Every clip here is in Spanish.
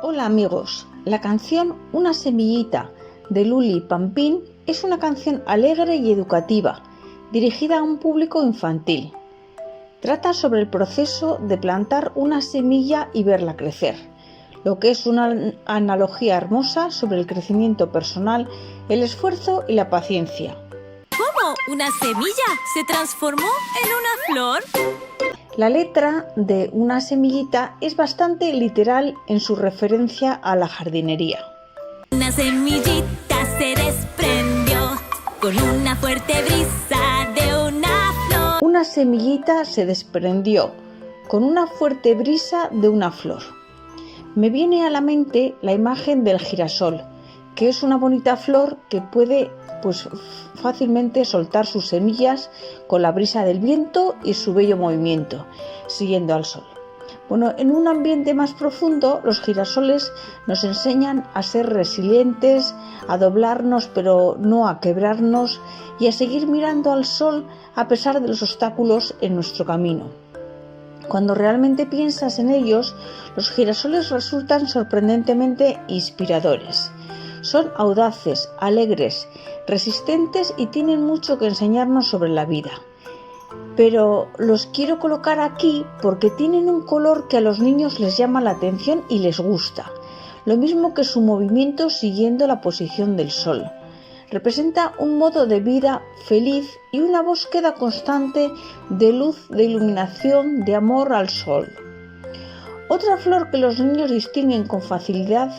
Hola amigos, la canción Una semillita de Luli Pampín es una canción alegre y educativa, dirigida a un público infantil. Trata sobre el proceso de plantar una semilla y verla crecer, lo que es una analogía hermosa sobre el crecimiento personal, el esfuerzo y la paciencia. ¿Cómo? ¿Una semilla se transformó en una flor? La letra de Una semillita es bastante literal en su referencia a la jardinería. Una semillita se desprendió con una fuerte brisa de una flor. Una semillita se desprendió con una fuerte brisa de una flor. Me viene a la mente la imagen del girasol, que es una bonita flor que puede fácilmente soltar sus semillas con la brisa del viento y su bello movimiento, siguiendo al sol. Bueno, en un ambiente más profundo, los girasoles nos enseñan a ser resilientes, a doblarnos pero no a quebrarnos y a seguir mirando al sol a pesar de los obstáculos en nuestro camino. Cuando realmente piensas en ellos, los girasoles resultan sorprendentemente inspiradores. Son audaces, alegres, resistentes y tienen mucho que enseñarnos sobre la vida. Pero los quiero colocar aquí porque tienen un color que a los niños les llama la atención y les gusta, lo mismo que su movimiento siguiendo la posición del sol. Representa un modo de vida feliz y una búsqueda constante de luz, de iluminación, de amor al sol. Otra flor que los niños distinguen con facilidad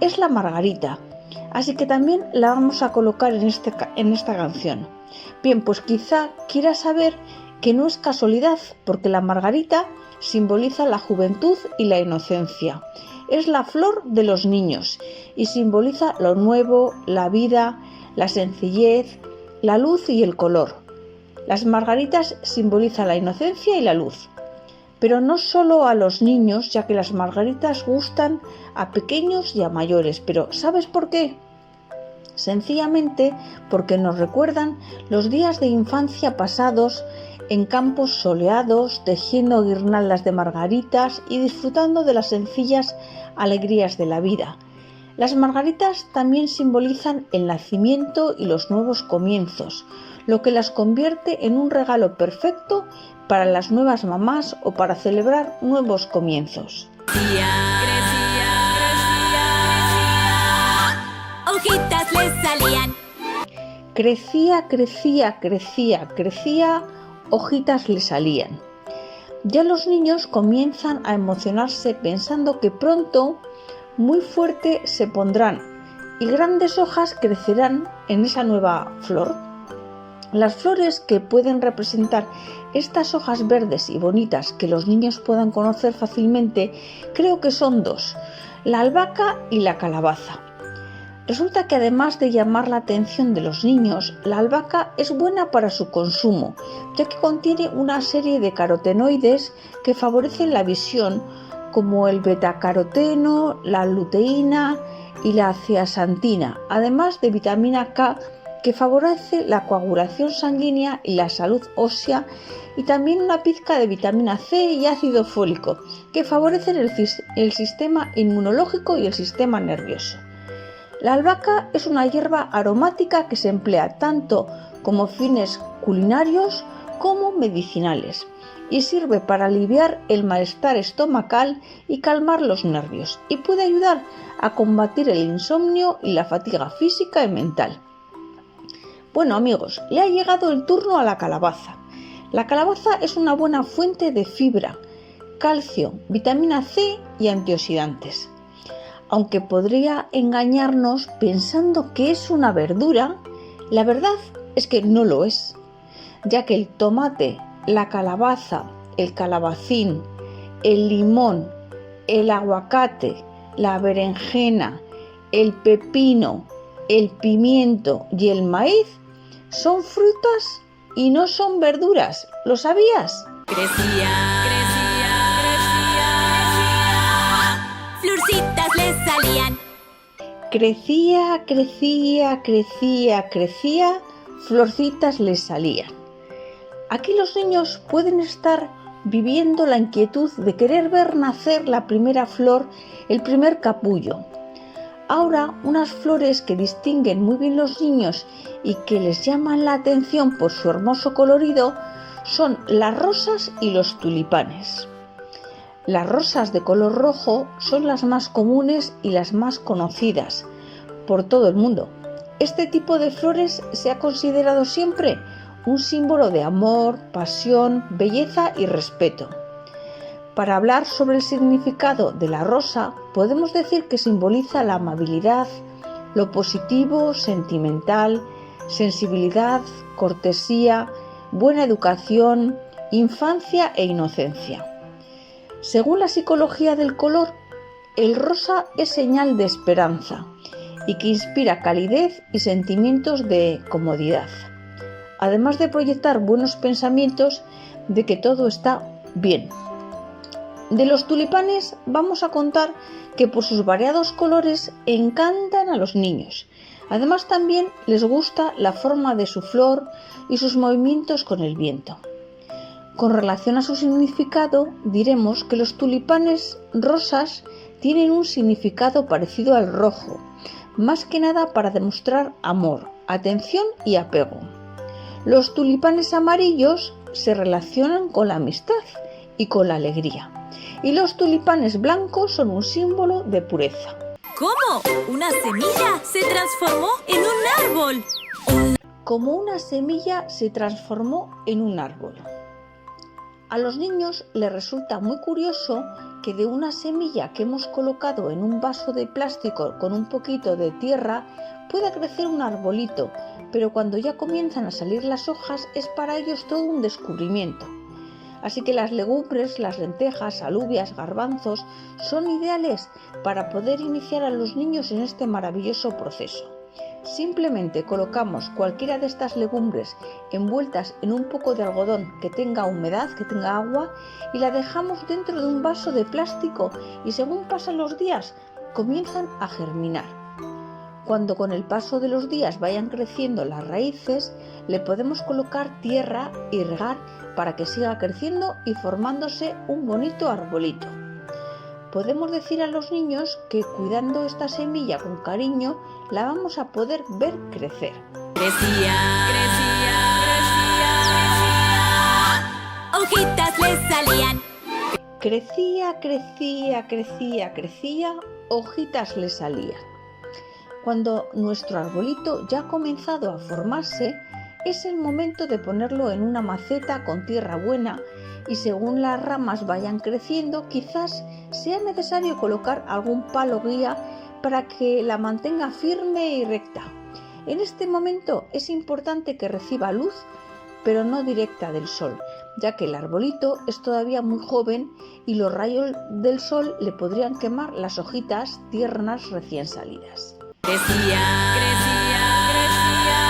es la margarita, así que también la vamos a colocar en esta canción. Bien, pues quizá quieras saber que no es casualidad, porque la margarita simboliza la juventud y la inocencia. Es la flor de los niños y simboliza lo nuevo, la vida, la sencillez, la luz y el color. Las margaritas simbolizan la inocencia y la luz. Pero no solo a los niños, ya que las margaritas gustan a pequeños y a mayores. Pero ¿sabes por qué? Sencillamente porque nos recuerdan los días de infancia pasados en campos soleados, tejiendo guirnaldas de margaritas y disfrutando de las sencillas alegrías de la vida. Las margaritas también simbolizan el nacimiento y los nuevos comienzos, lo que las convierte en un regalo perfecto para las nuevas mamás o para celebrar nuevos comienzos. Hojitas le salían. Crecía, hojitas le salían. Ya los niños comienzan a emocionarse pensando que pronto muy fuerte se pondrán y grandes hojas crecerán en esa nueva flor. Las flores que pueden representar estas hojas verdes y bonitas que los niños puedan conocer fácilmente, creo que son dos, la albahaca y la calabaza. Resulta que además de llamar la atención de los niños, la albahaca es buena para su consumo, ya que contiene una serie de carotenoides que favorecen la visión, como el betacaroteno, la luteína y la zeaxantina, además de vitamina K, que favorece la coagulación sanguínea y la salud ósea, y también una pizca de vitamina C y ácido fólico, que favorecen el sistema inmunológico y el sistema nervioso. La albahaca es una hierba aromática que se emplea tanto como fines culinarios como medicinales y sirve para aliviar el malestar estomacal y calmar los nervios, y puede ayudar a combatir el insomnio y la fatiga física y mental. Bueno amigos, le ha llegado el turno a la calabaza. La calabaza es una buena fuente de fibra, calcio, vitamina C y antioxidantes. Aunque podría engañarnos pensando que es una verdura, la verdad es que no lo es, ya que el tomate, la calabaza, el calabacín, el limón, el aguacate, la berenjena, el pepino, el pimiento y el maíz son frutas y no son verduras. ¿Lo sabías? Florcitas le salían. Crecía, florcitas le salían. Aquí los niños pueden estar viviendo la inquietud de querer ver nacer la primera flor, el primer capullo. Ahora, unas flores que distinguen muy bien los niños y que les llaman la atención por su hermoso colorido son las rosas y los tulipanes. Las rosas de color rojo son las más comunes y las más conocidas por todo el mundo. Este tipo de flores se ha considerado siempre un símbolo de amor, pasión, belleza y respeto. Para hablar sobre el significado de la rosa, podemos decir que simboliza la amabilidad, lo positivo, sentimental, sensibilidad, cortesía, buena educación, infancia e inocencia. Según la psicología del color, el rosa es señal de esperanza y que inspira calidez y sentimientos de comodidad, además de proyectar buenos pensamientos de que todo está bien. De los tulipanes vamos a contar que por sus variados colores encantan a los niños. Además también les gusta la forma de su flor y sus movimientos con el viento. Con relación a su significado, diremos que los tulipanes rosas tienen un significado parecido al rojo, más que nada para demostrar amor, atención y apego. Los tulipanes amarillos se relacionan con la amistad y con la alegría, y los tulipanes blancos son un símbolo de pureza. ¿Cómo? ¿Una semilla se transformó en un árbol? Como una semilla se transformó en un árbol. A los niños les resulta muy curioso que de una semilla que hemos colocado en un vaso de plástico con un poquito de tierra pueda crecer un arbolito, pero cuando ya comienzan a salir las hojas es para ellos todo un descubrimiento. Así que las legumbres, las lentejas, alubias, garbanzos son ideales para poder iniciar a los niños en este maravilloso proceso. Simplemente colocamos cualquiera de estas legumbres envueltas en un poco de algodón que tenga humedad, que tenga agua, y la dejamos dentro de un vaso de plástico y según pasan los días comienzan a germinar. Cuando con el paso de los días vayan creciendo las raíces, le podemos colocar tierra y regar para que siga creciendo y formándose un bonito arbolito. Podemos decir a los niños que cuidando esta semilla con cariño, la vamos a poder ver crecer. Crecía, crecía, crecía, hojitas le salían. Crecía, hojitas le salían. Cuando nuestro arbolito ya ha comenzado a formarse, es el momento de ponerlo en una maceta con tierra buena y según las ramas vayan creciendo, quizás sea necesario colocar algún palo guía para que la mantenga firme y recta. En este momento es importante que reciba luz, pero no directa del sol, ya que el arbolito es todavía muy joven y los rayos del sol le podrían quemar las hojitas tiernas recién salidas. Crecía, crecía, crecía,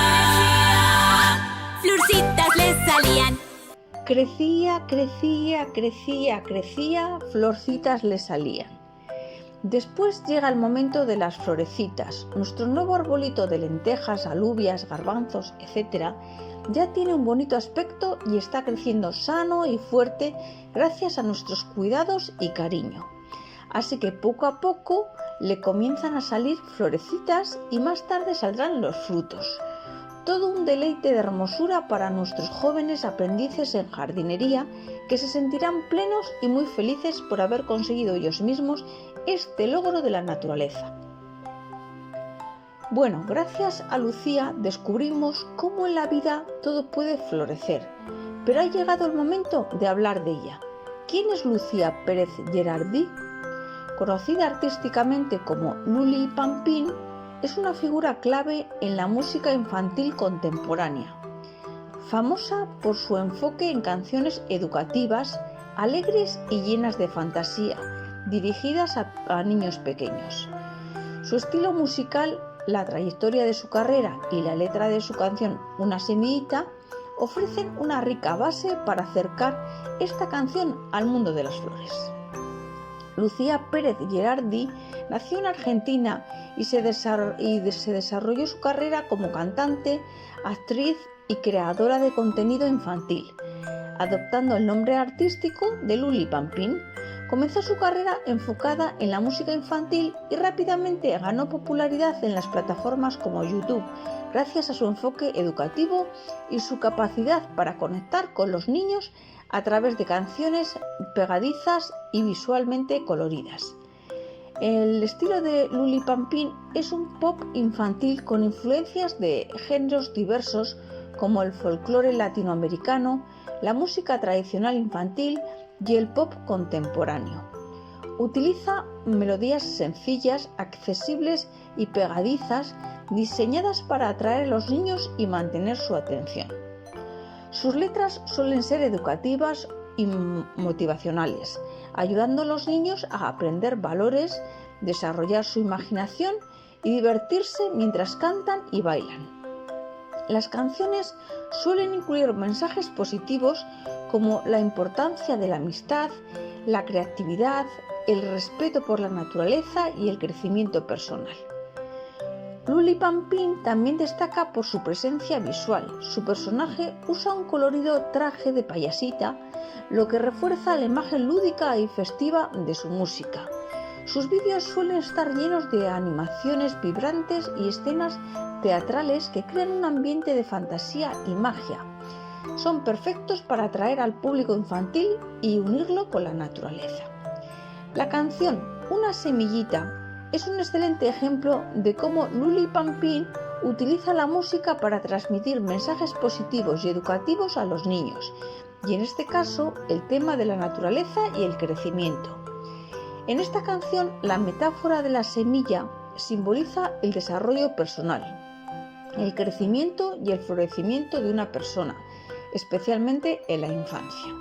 florcitas le salían. Crecía, florcitas le salían. Después llega el momento de las florecitas. Nuestro nuevo arbolito de lentejas, alubias, garbanzos, etc. ya tiene un bonito aspecto y está creciendo sano y fuerte gracias a nuestros cuidados y cariño. Así que poco a poco le comienzan a salir florecitas y más tarde saldrán los frutos. Todo un deleite de hermosura para nuestros jóvenes aprendices en jardinería que se sentirán plenos y muy felices por haber conseguido ellos mismos este logro de la naturaleza. Bueno, gracias a Lucía descubrimos cómo en la vida todo puede florecer, pero ha llegado el momento de hablar de ella. ¿Quién es Lucía Pérez Gerardí? Conocida artísticamente como Luli Pampín, es una figura clave en la música infantil contemporánea, famosa por su enfoque en canciones educativas, alegres y llenas de fantasía, dirigidas a niños pequeños. Su estilo musical, la trayectoria de su carrera y la letra de su canción Una semillita ofrecen una rica base para acercar esta canción al mundo de las flores. Lucía Pérez Gerardí nació en Argentina y se desarrolló su carrera como cantante, actriz y creadora de contenido infantil. adoptando el nombre artístico de Luli Pampín. Comenzó su carrera enfocada en la música infantil y rápidamente ganó popularidad en las plataformas como YouTube, gracias a su enfoque educativo y su capacidad para conectar con los niños a través de canciones pegadizas y visualmente coloridas. El estilo de Luli Pampín es un pop infantil con influencias de géneros diversos como el folclore latinoamericano, la música tradicional infantil y el pop contemporáneo. Utiliza melodías sencillas, accesibles y pegadizas, diseñadas para atraer a los niños y mantener su atención. Sus letras suelen ser educativas y motivacionales, ayudando a los niños a aprender valores, desarrollar su imaginación y divertirse mientras cantan y bailan. Las canciones suelen incluir mensajes positivos como la importancia de la amistad, la creatividad, el respeto por la naturaleza y el crecimiento personal. Luli Pampín también destaca por su presencia visual. Su personaje usa un colorido traje de payasita, lo que refuerza la imagen lúdica y festiva de su música. Sus vídeos suelen estar llenos de animaciones vibrantes y escenas teatrales que crean un ambiente de fantasía y magia. Son perfectos para atraer al público infantil y unirlo con la naturaleza. La canción Una semillita es un excelente ejemplo de cómo Luli Pampín utiliza la música para transmitir mensajes positivos y educativos a los niños, y en este caso el tema de la naturaleza y el crecimiento. En esta canción, la metáfora de la semilla simboliza el desarrollo personal, el crecimiento y el florecimiento de una persona, especialmente en la infancia.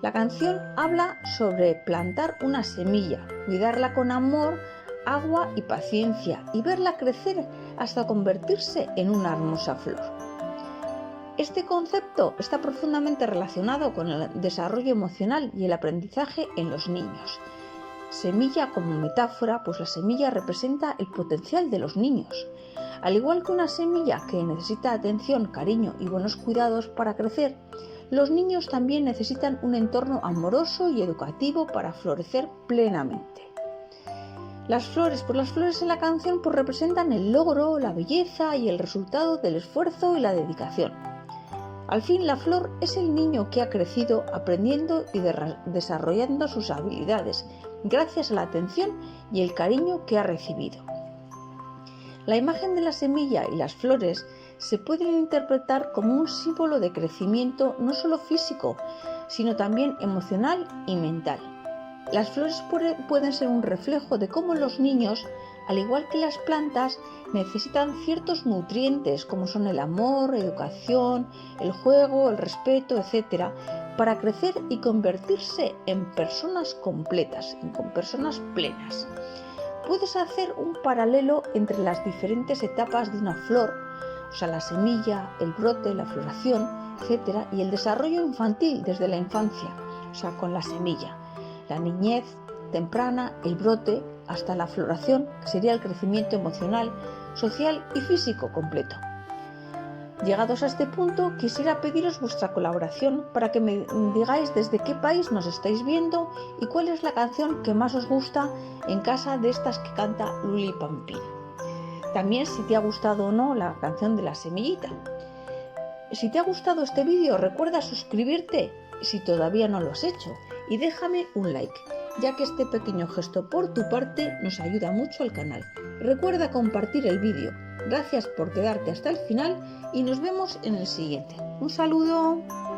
La canción habla sobre plantar una semilla, cuidarla con amor, agua y paciencia y verla crecer hasta convertirse en una hermosa flor. Este concepto está profundamente relacionado con el desarrollo emocional y el aprendizaje en los niños. Semilla como metáfora, pues la semilla representa el potencial de los niños. Al igual que una semilla que necesita atención, cariño y buenos cuidados para crecer, los niños también necesitan un entorno amoroso y educativo para florecer plenamente. Las flores en la canción representan el logro, la belleza y el resultado del esfuerzo y la dedicación. Al fin, la flor es el niño que ha crecido aprendiendo y desarrollando sus habilidades gracias a la atención y el cariño que ha recibido. La imagen de la semilla y las flores se pueden interpretar como un símbolo de crecimiento no solo físico, sino también emocional y mental. Las flores pueden ser un reflejo de cómo los niños, al igual que las plantas, necesitan ciertos nutrientes como son el amor, educación, el juego, el respeto, etc., para crecer y convertirse en personas completas, en personas plenas. Puedes hacer un paralelo entre las diferentes etapas de una flor, o sea, la semilla, el brote, la floración, etc., y el desarrollo infantil desde la infancia, o sea, con la semilla, la niñez temprana, el brote, hasta la floración, que sería el crecimiento emocional, social y físico completo. Llegados a este punto, quisiera pediros vuestra colaboración para que me digáis desde qué país nos estáis viendo y cuál es la canción que más os gusta en casa de estas que canta Luli Pampín. También si te ha gustado o no la canción de la semillita. Si te ha gustado este vídeo, recuerda suscribirte si todavía no lo has hecho y déjame un like, ya que este pequeño gesto por tu parte nos ayuda mucho al canal. Recuerda compartir el vídeo. Gracias por quedarte hasta el final y nos vemos en el siguiente. Un saludo.